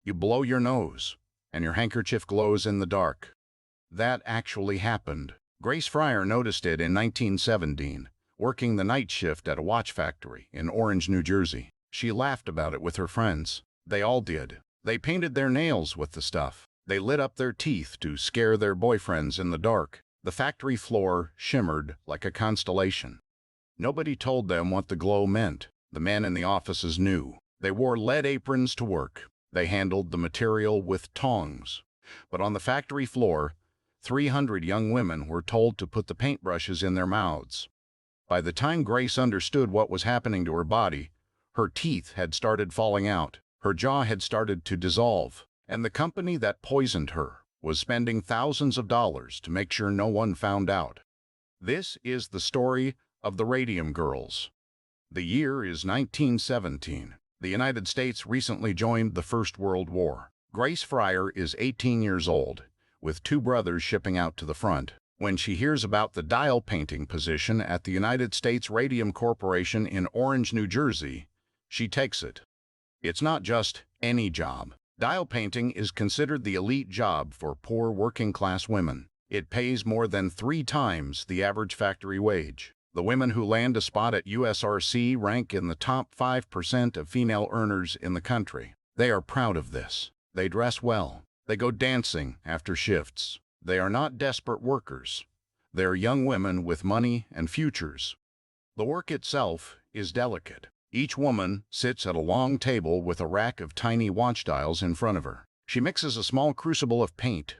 You blow your nose, and your handkerchief glows in the dark. That actually happened. Grace Fryer noticed it in 1917, working the night shift at a watch factory in Orange, New Jersey. She laughed about it with her friends. They all did. They painted their nails with the stuff. They lit up their teeth to scare their boyfriends in the dark. The factory floor shimmered like a constellation. Nobody told them what the glow meant. The men in the offices knew. They wore lead aprons to work. They handled the material with tongs. But on the factory floor, 300 young women were told to put the paintbrushes in their mouths. By the time Grace understood what was happening to her body, her teeth had started falling out, her jaw had started to dissolve, and the company that poisoned her was spending thousands of dollars to make sure no one found out. This is the story of the Radium Girls. The year is 1917. The United States recently joined the First World War. Grace Fryer is 18 years old, with 2 brothers shipping out to the front. When she hears about the dial painting position at the United States Radium Corporation in Orange, New Jersey, she takes it. It's not just any job. Dial painting is considered the elite job for poor working-class women. It pays more than 3 times the average factory wage. The women who land a spot at USRC rank in the top 5% of female earners in the country. They are proud of this. They dress well. They go dancing after shifts. They are not desperate workers. They are young women with money and futures. The work itself is delicate. Each woman sits at a long table with a rack of tiny watch dials in front of her. She mixes a small crucible of paint,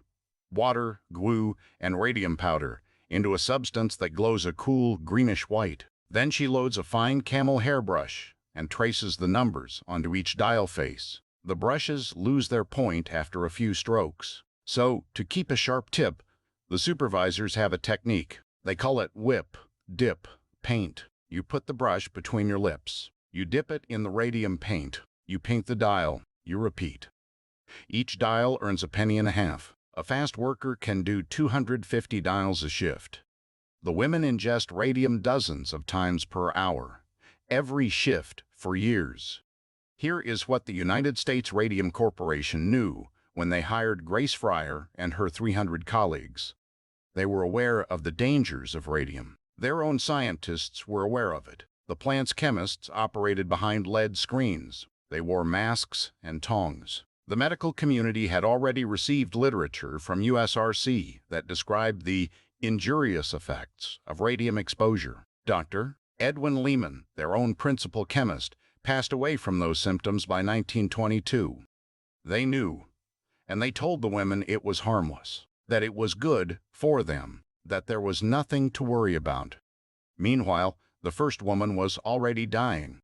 water, glue, and radium powder into a substance that glows a cool greenish white. Then she loads a fine camel hairbrush and traces the numbers onto each dial face. The brushes lose their point after a few strokes. So, to keep a sharp tip, the supervisors have a technique. They call it whip, dip, paint. You put the brush between your lips. You dip it in the radium paint. You paint the dial. You repeat. Each dial earns a penny and a half. A fast worker can do 250 dials a shift. The women ingest radium dozens of times per hour, every shift for years. Here is what the United States Radium Corporation knew when they hired Grace Fryer and her 300 colleagues. They were aware of the dangers of radium. Their own scientists were aware of it. The plant's chemists operated behind lead screens. They wore masks and tongs. The medical community had already received literature from USRC that described the injurious effects of radium exposure. Dr. Edwin Lehman, their own principal chemist, passed away from those symptoms by 1922. They knew, and they told the women it was harmless, that it was good for them, that there was nothing to worry about. Meanwhile, the first woman was already dying.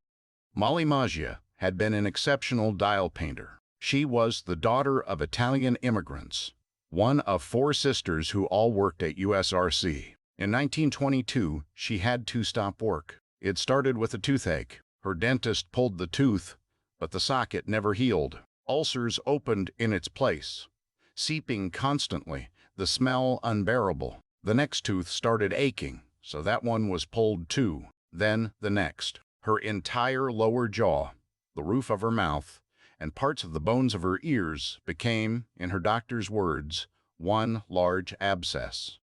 Mollie Maggia had been an exceptional dial painter. She was the daughter of Italian immigrants, one of 4 sisters who all worked at USRC. In 1922, she had to stop work. It started with a toothache. Her dentist pulled the tooth, but the socket never healed. Ulcers opened in its place, seeping constantly, the smell unbearable. The next tooth started aching, so that one was pulled too. Then the next. Her entire lower jaw, the roof of her mouth, and parts of the bones of her ears became, in her doctor's words, one large abscess.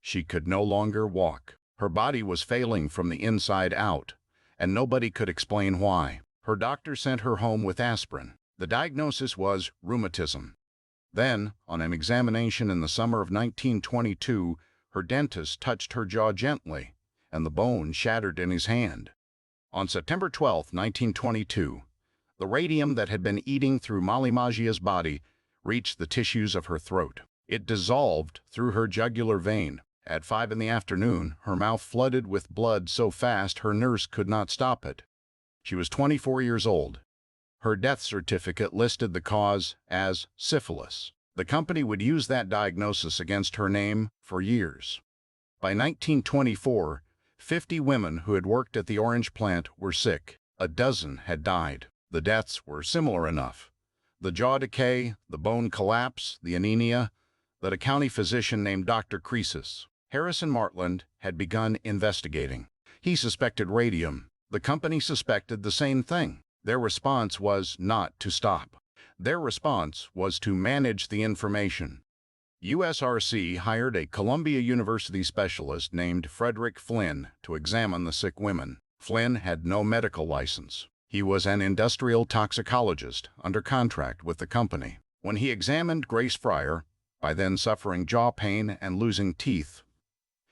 She could no longer walk. Her body was failing from the inside out, and nobody could explain why. Her doctor sent her home with aspirin. The diagnosis was rheumatism. Then, on an examination in the summer of 1922, her dentist touched her jaw gently, and the bone shattered in his hand. On September 12, 1922, the radium that had been eating through Mollie Maggia's body reached the tissues of her throat. It dissolved through her jugular vein. At 5 in the afternoon, her mouth flooded with blood so fast her nurse could not stop it. She was 24 years old. Her death certificate listed the cause as syphilis. The company would use that diagnosis against her name for years. By 1924, 50 women who had worked at the Orange plant were sick. A dozen had died. The deaths were similar enough. The jaw decay, the bone collapse, the anemia, that a county physician named Dr. Croesus, Harrison Martland, had begun investigating. He suspected radium. The company suspected the same thing. Their response was not to stop. Their response was to manage the information. USRC hired a Columbia University specialist named Frederick Flynn to examine the sick women. Flynn had no medical license. He was an industrial toxicologist under contract with the company. When he examined Grace Fryer, by then suffering jaw pain and losing teeth,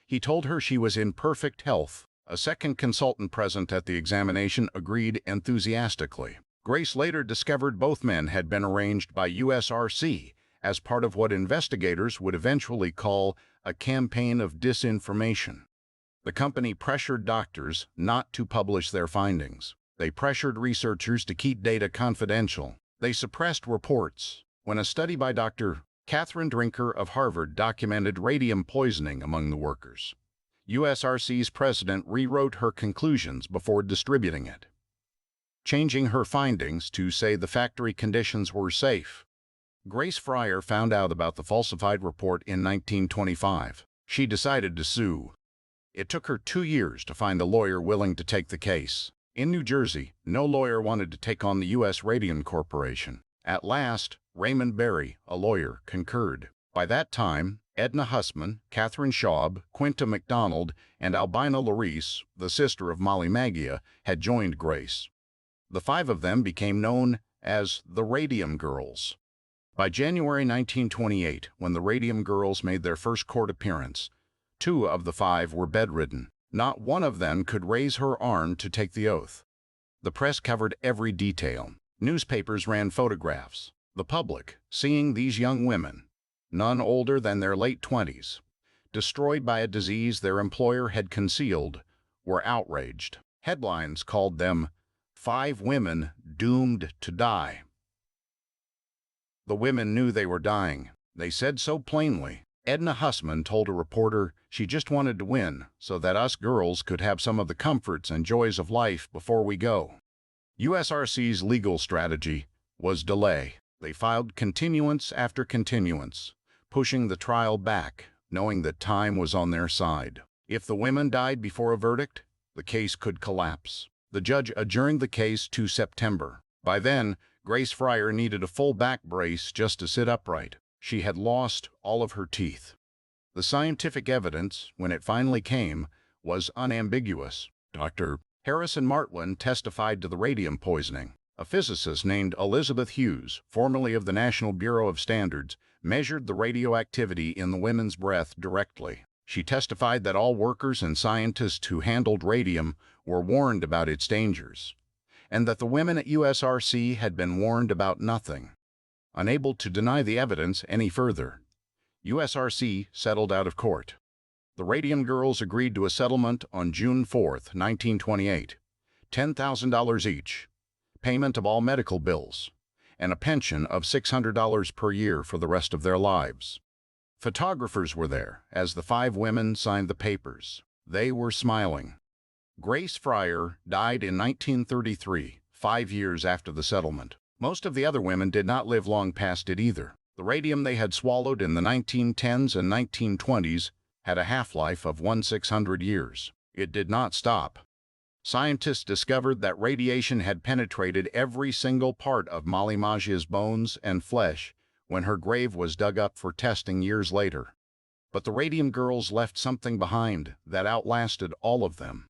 he told her she was in perfect health. A second consultant present at the examination agreed enthusiastically. Grace later discovered both men had been arranged by USRC as part of what investigators would eventually call a campaign of disinformation. The company pressured doctors not to publish their findings. They pressured researchers to keep data confidential. They suppressed reports. When a study by Dr. Catherine Drinker of Harvard documented radium poisoning among the workers, USRC's president rewrote her conclusions before distributing it, changing her findings to say the factory conditions were safe. Grace Fryer found out about the falsified report in 1925. She decided to sue. It took her 2 years to find a lawyer willing to take the case. In New Jersey, no lawyer wanted to take on the U.S. Radium Corporation. At last, Raymond Berry, a lawyer, concurred. By that time, Edna Hussman, Catherine Schaub, Quinta MacDonald, and Albina Larice, the sister of Mollie Maggia, had joined Grace. The 5 of them became known as the Radium Girls. By January 1928, when the Radium Girls made their first court appearance, 2 of the 5 were bedridden. Not one of them could raise her arm to take the oath. The press covered every detail. Newspapers ran photographs. The public, seeing these young women, none older than their late 20s, destroyed by a disease their employer had concealed, were outraged. Headlines called them 5 women doomed to die. The women knew they were dying. They said so plainly. Edna Hussman told a reporter she just wanted to win so that us girls could have some of the comforts and joys of life before we go. USRC's legal strategy was delay. They filed continuance after continuance, pushing the trial back, knowing that time was on their side. If the women died before a verdict, the case could collapse. The judge adjourned the case to September. By then, Grace Fryer needed a full back brace just to sit upright. She had lost all of her teeth. The scientific evidence, when it finally came, was unambiguous. Dr. Harrison Martland testified to the radium poisoning. A physicist named Elizabeth Hughes, formerly of the National Bureau of Standards, measured the radioactivity in the women's breath directly. She testified that all workers and scientists who handled radium were warned about its dangers, and that the women at USRC had been warned about nothing. Unable to deny the evidence any further, USRC settled out of court. The Radium Girls agreed to a settlement on June 4, 1928, $10,000 each, payment of all medical bills, and a pension of $600 per year for the rest of their lives. Photographers were there as the 5 women signed the papers. They were smiling. Grace Fryer died in 1933, 5 years after the settlement. Most of the other women did not live long past it either. The radium they had swallowed in the 1910s and 1920s had a half-life of 1/600 years. It did not stop. Scientists discovered that radiation had penetrated every single part of Mollie Maggia's bones and flesh when her grave was dug up for testing years later. But the Radium Girls left something behind that outlasted all of them.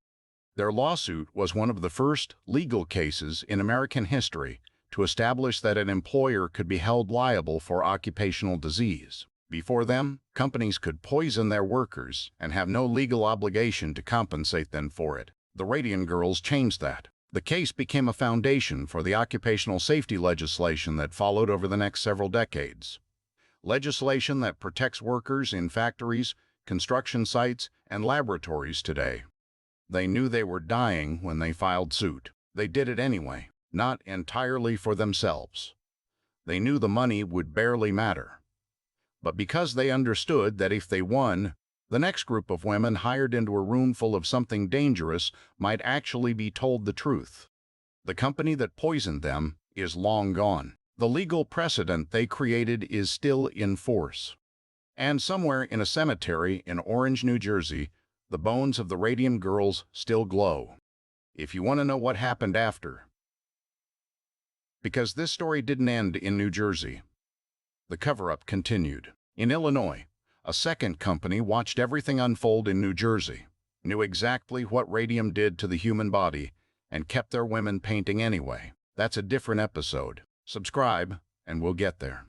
Their lawsuit was one of the first legal cases in American history to establish that an employer could be held liable for occupational disease. Before them, companies could poison their workers and have no legal obligation to compensate them for it. The Radium Girls changed that. The case became a foundation for the occupational safety legislation that followed over the next several decades. Legislation that protects workers in factories, construction sites, and laboratories today. They knew they were dying when they filed suit. They did it anyway, not entirely for themselves. They knew the money would barely matter. But because they understood that if they won, the next group of women hired into a room full of something dangerous might actually be told the truth. The company that poisoned them is long gone. The legal precedent they created is still in force. And somewhere in a cemetery in Orange, New Jersey, the bones of the Radium Girls still glow. If you want to know what happened after, Because this story didn't end in New Jersey. The cover-up continued. In Illinois, a second company watched everything unfold in New Jersey, knew exactly what radium did to the human body, and kept their women painting anyway. That's a different episode. Subscribe, and we'll get there.